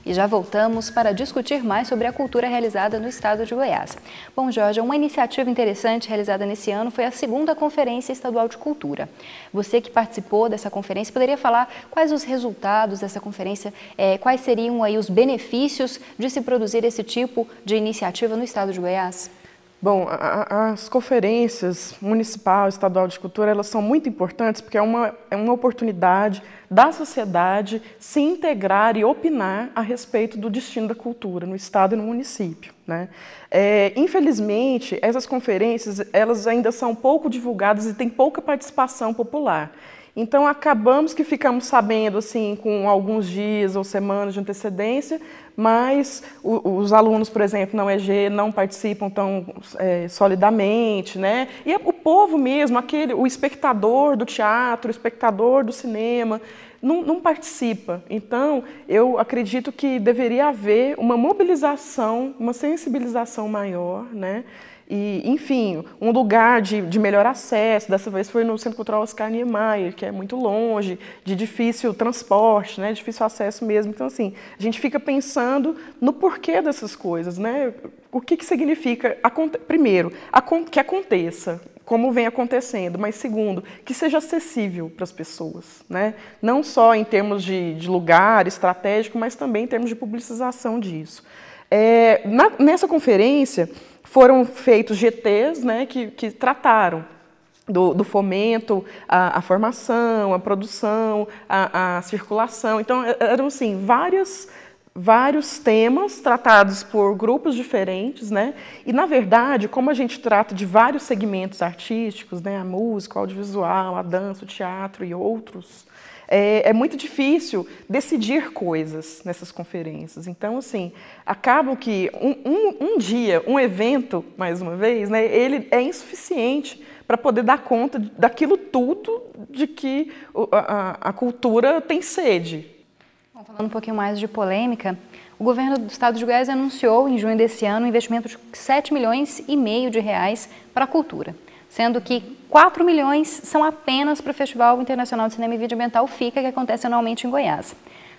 E já voltamos para discutir mais sobre a cultura realizada no estado de Goiás. Bom, Jorge, uma iniciativa interessante realizada nesse ano foi a segunda Conferência Estadual de Cultura. Você que participou dessa conferência, poderia falar quais os resultados dessa conferência, quais seriam aí os benefícios de se produzir esse tipo de iniciativa no estado de Goiás? Bom, as conferências municipal, estadual de cultura, elas são muito importantes porque é uma oportunidade da sociedade se integrar e opinar a respeito do destino da cultura no estado e no município, né? Infelizmente, essas conferências elas ainda são pouco divulgadas e têm pouca participação popular. Então, acabamos que ficamos sabendo assim, com alguns dias ou semanas de antecedência, mas os alunos, por exemplo, na UEG não participam tão solidamente, né? E o povo mesmo, o espectador do teatro, o espectador do cinema, não participa. Então, eu acredito que deveria haver uma mobilização, uma sensibilização maior, né? E, enfim, um lugar de melhor acesso, dessa vez foi no Centro Cultural Oscar Niemeyer, que é muito longe, de difícil transporte, né, difícil acesso mesmo. Então, assim, a gente fica pensando no porquê dessas coisas, né? O que significa, primeiro, que aconteça, como vem acontecendo, mas segundo, que seja acessível para as pessoas, né? Não só em termos de lugar estratégico, mas também em termos de publicização disso. Nessa conferência, foram feitos GTs, né, que trataram do fomento, a formação, a produção, a circulação. Então, eram assim, vários temas tratados por grupos diferentes, né? E, na verdade, como a gente trata de vários segmentos artísticos, né, a música, o audiovisual, a dança, o teatro e outros, é muito difícil decidir coisas nessas conferências. Então, assim, acaba que um dia, um evento, mais uma vez, né, ele é insuficiente para poder dar conta daquilo tudo de que a cultura tem sede. Bom, falando um pouquinho mais de polêmica, o governo do estado de Goiás anunciou, em junho desse ano, um investimento de 7,5 milhões de reais para a cultura, sendo que 4 milhões são apenas para o Festival Internacional de Cinema e Vídeo Ambiental FICA, que acontece anualmente em Goiás.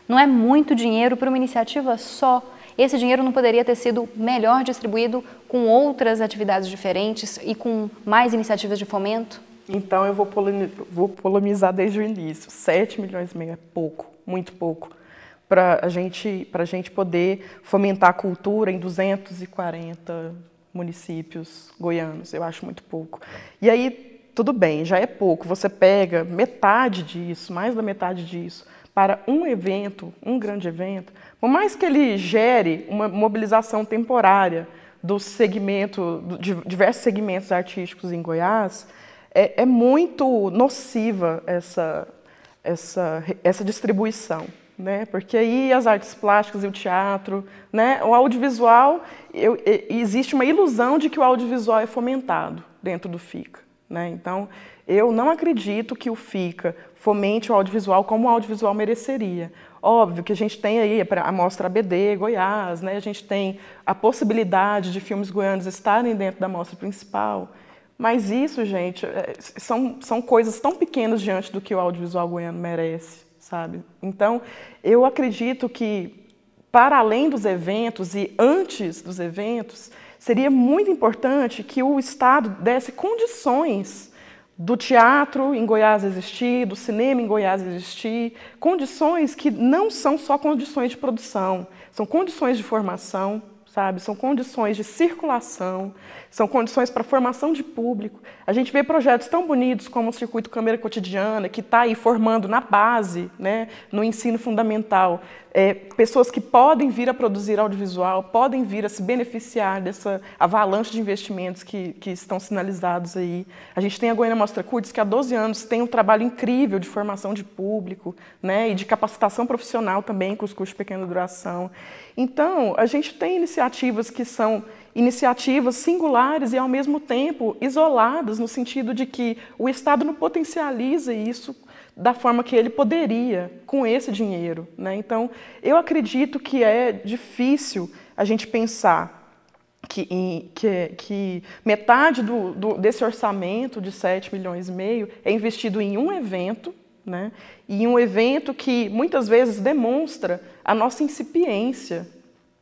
Não é muito dinheiro para uma iniciativa só. Esse dinheiro não poderia ter sido melhor distribuído com outras atividades diferentes e com mais iniciativas de fomento? Então, eu vou polemizar desde o início. 7,5 milhões é pouco, muito pouco, para a gente poder fomentar a cultura em 240 municípios goianos. Eu acho muito pouco. E aí, tudo bem, já é pouco. Você pega metade disso, mais da metade disso, para um evento, um grande evento, por mais que ele gere uma mobilização temporária de diversos segmentos artísticos em Goiás, é muito nociva essa distribuição, né? Porque aí as artes plásticas e o teatro, né? O audiovisual, existe uma ilusão de que o audiovisual é fomentado dentro do FICA, né? Então, eu não acredito que o FICA fomente o audiovisual como o audiovisual mereceria. Óbvio que a gente tem aí a Mostra ABD Goiás, né? A gente tem a possibilidade de filmes goianos estarem dentro da mostra principal, mas isso, gente, são coisas tão pequenas diante do que o audiovisual goiano merece, sabe? Então, eu acredito que, para além dos eventos e antes dos eventos, seria muito importante que o Estado desse condições do teatro em Goiás existir, do cinema em Goiás existir, condições que não são só condições de produção, são condições de formação, sabe? São condições de circulação, são condições para formação de público. A gente vê projetos tão bonitos como o Circuito Câmara Cotidiana, que está aí formando na base, né, no ensino fundamental, pessoas que podem vir a produzir audiovisual, podem vir a se beneficiar dessa avalanche de investimentos que estão sinalizados aí. A gente tem a Goiânia Mostra Curtas, que há 12 anos tem um trabalho incrível de formação de público, né, e de capacitação profissional também, com os cursos de pequena duração. Então, a gente tem iniciativas que são iniciativas singulares e, ao mesmo tempo, isoladas, no sentido de que o Estado não potencializa isso da forma que ele poderia com esse dinheiro, né? Então, eu acredito que é difícil a gente pensar que metade desse orçamento de 7,5 milhões é investido em um evento, né? E um evento que muitas vezes demonstra a nossa incipiência,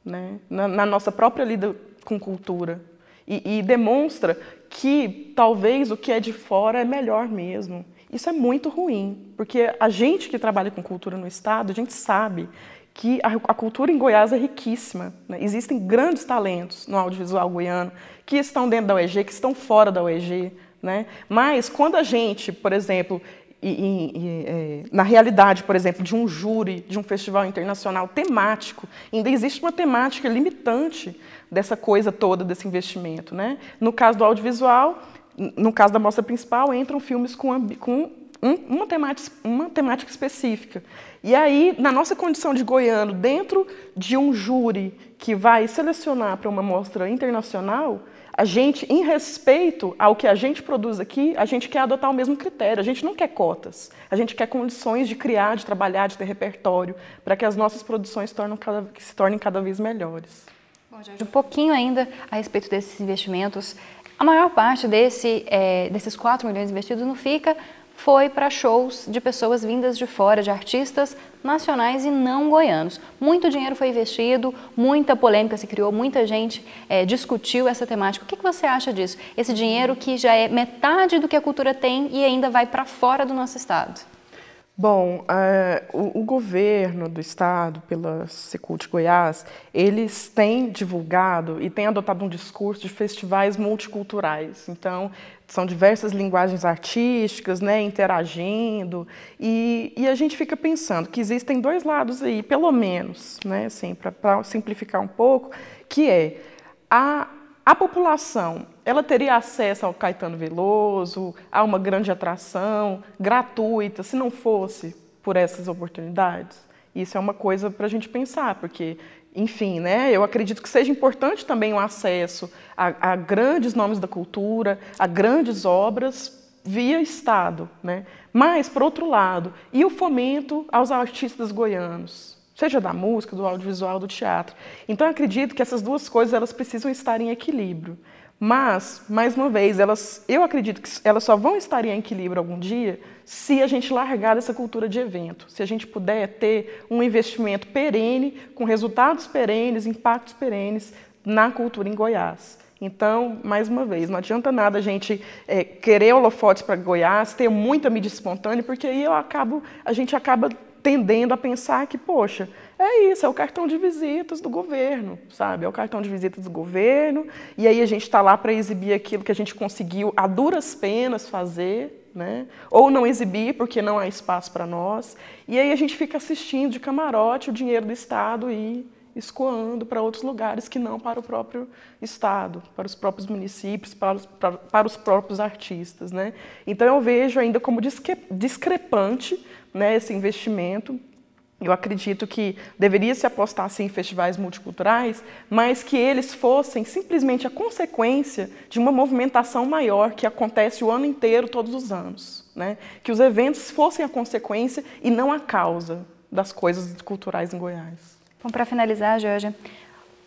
né? Na nossa própria lida com cultura. E demonstra que talvez o que é de fora é melhor mesmo. Isso é muito ruim, porque a gente que trabalha com cultura no Estado, a gente sabe que a cultura em Goiás é riquíssima, né? Existem grandes talentos no audiovisual goiano que estão dentro da UEG, que estão fora da UEG, né? Mas quando a gente, por exemplo, na realidade, por exemplo, de um júri, de um festival internacional temático, ainda existe uma temática limitante dessa coisa toda, desse investimento, né? No caso do audiovisual, no caso da mostra principal, entram filmes com uma temática específica. E aí, na nossa condição de goiano, dentro de um júri que vai selecionar para uma mostra internacional, a gente, em respeito ao que a gente produz aqui, a gente quer adotar o mesmo critério. A gente não quer cotas. A gente quer condições de criar, de trabalhar, de ter repertório, para que as nossas produções se tornem cada vez melhores. Bom, Jorge, um pouquinho ainda a respeito desses investimentos. A maior parte desses 4 milhões investidos no FICA foi para shows de pessoas vindas de fora, de artistas nacionais e não goianos. Muito dinheiro foi investido, muita polêmica se criou, muita gente discutiu essa temática. O que você acha disso? Esse dinheiro que já é metade do que a cultura tem e ainda vai para fora do nosso estado. Bom, o governo do estado, pela Secult Goiás, eles têm divulgado e têm adotado um discurso de festivais multiculturais. Então, são diversas linguagens artísticas, né, interagindo, e a gente fica pensando que existem 2 lados aí, pelo menos, né, assim, para simplificar um pouco, que é a população, ela teria acesso ao Caetano Veloso, a uma grande atração gratuita, se não fosse por essas oportunidades? Isso é uma coisa para a gente pensar, porque, enfim, né, eu acredito que seja importante também o acesso a grandes nomes da cultura, a grandes obras via Estado, né? Mas, por outro lado, e o fomento aos artistas goianos? Seja da música, do audiovisual, do teatro. Então, eu acredito que essas 2 coisas elas precisam estar em equilíbrio. Mas, mais uma vez, eu acredito que elas só vão estar em equilíbrio algum dia se a gente largar dessa cultura de evento, se a gente puder ter um investimento perene, com resultados perenes, impactos perenes na cultura em Goiás. Então, mais uma vez, não adianta nada a gente querer holofotes para Goiás, ter muita mídia espontânea, porque aí a gente acaba tendendo a pensar que, poxa, é isso, é o cartão de visitas do governo, sabe? É o cartão de visitas do governo, e aí a gente está lá para exibir aquilo que a gente conseguiu a duras penas fazer, né? Ou não exibir porque não há espaço para nós, e aí a gente fica assistindo de camarote o dinheiro do Estado e escoando para outros lugares que não para o próprio Estado, para os próprios municípios, para os próprios artistas, né? Então eu vejo ainda como discrepante, né, esse investimento. Eu acredito que deveria se apostar sim, em festivais multiculturais, mas que eles fossem simplesmente a consequência de uma movimentação maior que acontece o ano inteiro, todos os anos, né? Que os eventos fossem a consequência e não a causa das coisas culturais em Goiás. Bom, para finalizar, Georgia,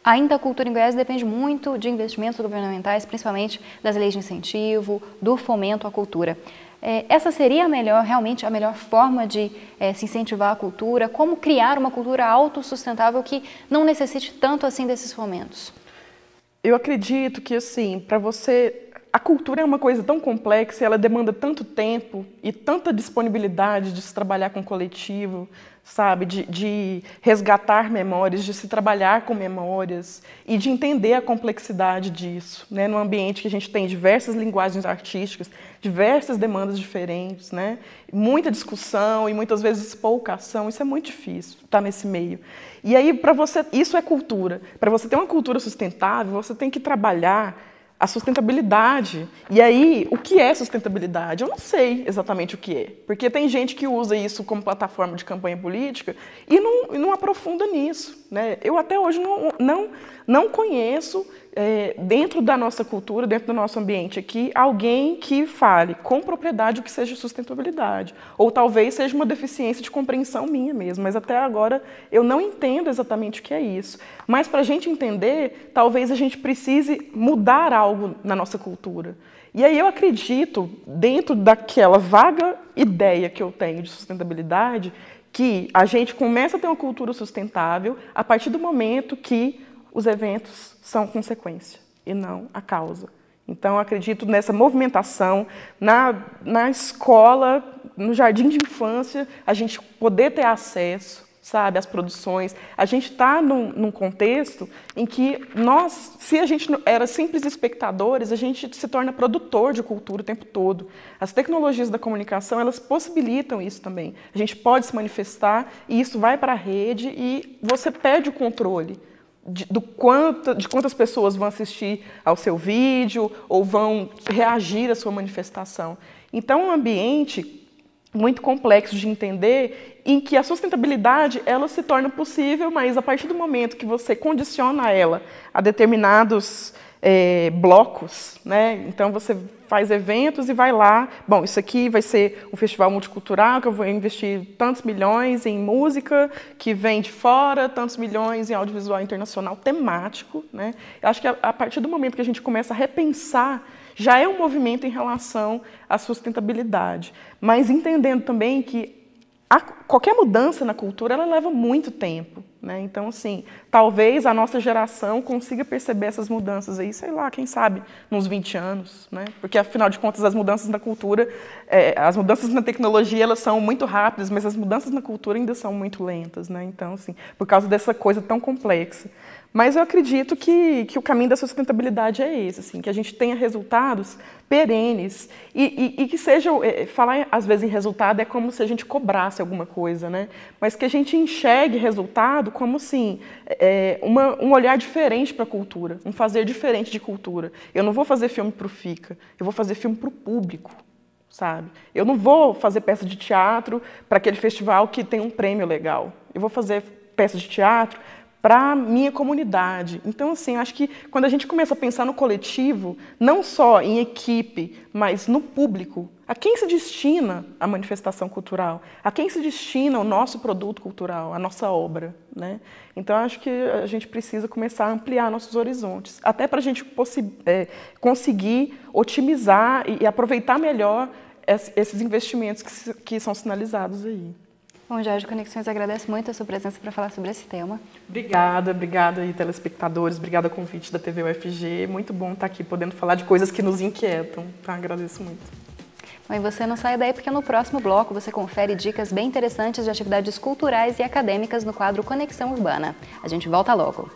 ainda a cultura em Goiás depende muito de investimentos governamentais, principalmente das leis de incentivo, do fomento à cultura. Essa seria realmente a melhor forma de se incentivar a cultura? Como criar uma cultura autossustentável que não necessite tanto assim desses fomentos? Eu acredito que, assim, a cultura é uma coisa tão complexa, ela demanda tanto tempo e tanta disponibilidade de se trabalhar com o coletivo, sabe, de resgatar memórias, de se trabalhar com memórias e de entender a complexidade disso, né, num ambiente que a gente tem diversas linguagens artísticas, diversas demandas diferentes, né, muita discussão e muitas vezes pouca ação. Isso é muito difícil, estar nesse meio. E aí, isso é cultura. Para você ter uma cultura sustentável, você tem que trabalhar a sustentabilidade. E aí, o que é sustentabilidade? Eu não sei exatamente o que é, porque tem gente que usa isso como plataforma de campanha política e não aprofunda nisso, né? Eu até hoje não conheço, dentro da nossa cultura, dentro do nosso ambiente aqui, alguém que fale com propriedade o que seja sustentabilidade. Ou talvez seja uma deficiência de compreensão minha mesmo, mas até agora eu não entendo exatamente o que é isso. Mas para a gente entender, talvez a gente precise mudar algo na nossa cultura. E aí eu acredito, dentro daquela vaga ideia que eu tenho de sustentabilidade, que a gente começa a ter uma cultura sustentável a partir do momento que os eventos são consequência e não a causa. Então, eu acredito nessa movimentação na escola, no jardim de infância, a gente poder ter acesso, sabe, às produções. A gente está num contexto em que nós, se a gente era simples espectadores, a gente se torna produtor de cultura o tempo todo. As tecnologias da comunicação, elas possibilitam isso também. A gente pode se manifestar e isso vai para a rede e você perde o controle de quantas pessoas vão assistir ao seu vídeo ou vão reagir à sua manifestação. Então, é um ambiente muito complexo de entender, em que a sustentabilidade ela se torna possível, mas a partir do momento que você condiciona ela a determinados blocos, né? Então você faz eventos e vai lá, bom, isso aqui vai ser um festival multicultural, que eu vou investir tantos milhões em música que vem de fora, tantos milhões em audiovisual internacional temático, né? Eu acho que a partir do momento que a gente começa a repensar, já é um movimento em relação à sustentabilidade, mas entendendo também que qualquer mudança na cultura ela leva muito tempo, né? Então, assim, talvez a nossa geração consiga perceber essas mudanças aí, sei lá, quem sabe, nos 20 anos, né? Porque, afinal de contas, as mudanças na cultura, as mudanças na tecnologia, elas são muito rápidas, mas as mudanças na cultura ainda são muito lentas, né? Então, assim, por causa dessa coisa tão complexa. Mas eu acredito que o caminho da sustentabilidade é esse, assim, que a gente tenha resultados perenes e que seja, falar às vezes em resultado é como se a gente cobrasse alguma coisa, né? Mas que a gente enxergue resultado como assim, um olhar diferente para a cultura, um fazer diferente de cultura. Eu não vou fazer filme para o FICA, eu vou fazer filme para o público, sabe? Eu não vou fazer peça de teatro para aquele festival que tem um prêmio legal. Eu vou fazer peça de teatro para a minha comunidade. Então, assim, acho que quando a gente começa a pensar no coletivo, não só em equipe, mas no público, a quem se destina a manifestação cultural? A quem se destina o nosso produto cultural, a nossa obra, né? Então, acho que a gente precisa começar a ampliar nossos horizontes, até para a gente conseguir otimizar e aproveitar melhor esses investimentos que são sinalizados aí. Bom, Jorge, Conexões agradece muito a sua presença para falar sobre esse tema. Obrigada aí, telespectadores, obrigada ao convite da TV UFG. Muito bom estar aqui podendo falar de coisas que nos inquietam, tá? Agradeço muito. Bom, e você não sai daí porque no próximo bloco você confere dicas bem interessantes de atividades culturais e acadêmicas no quadro Conexão Urbana. A gente volta logo.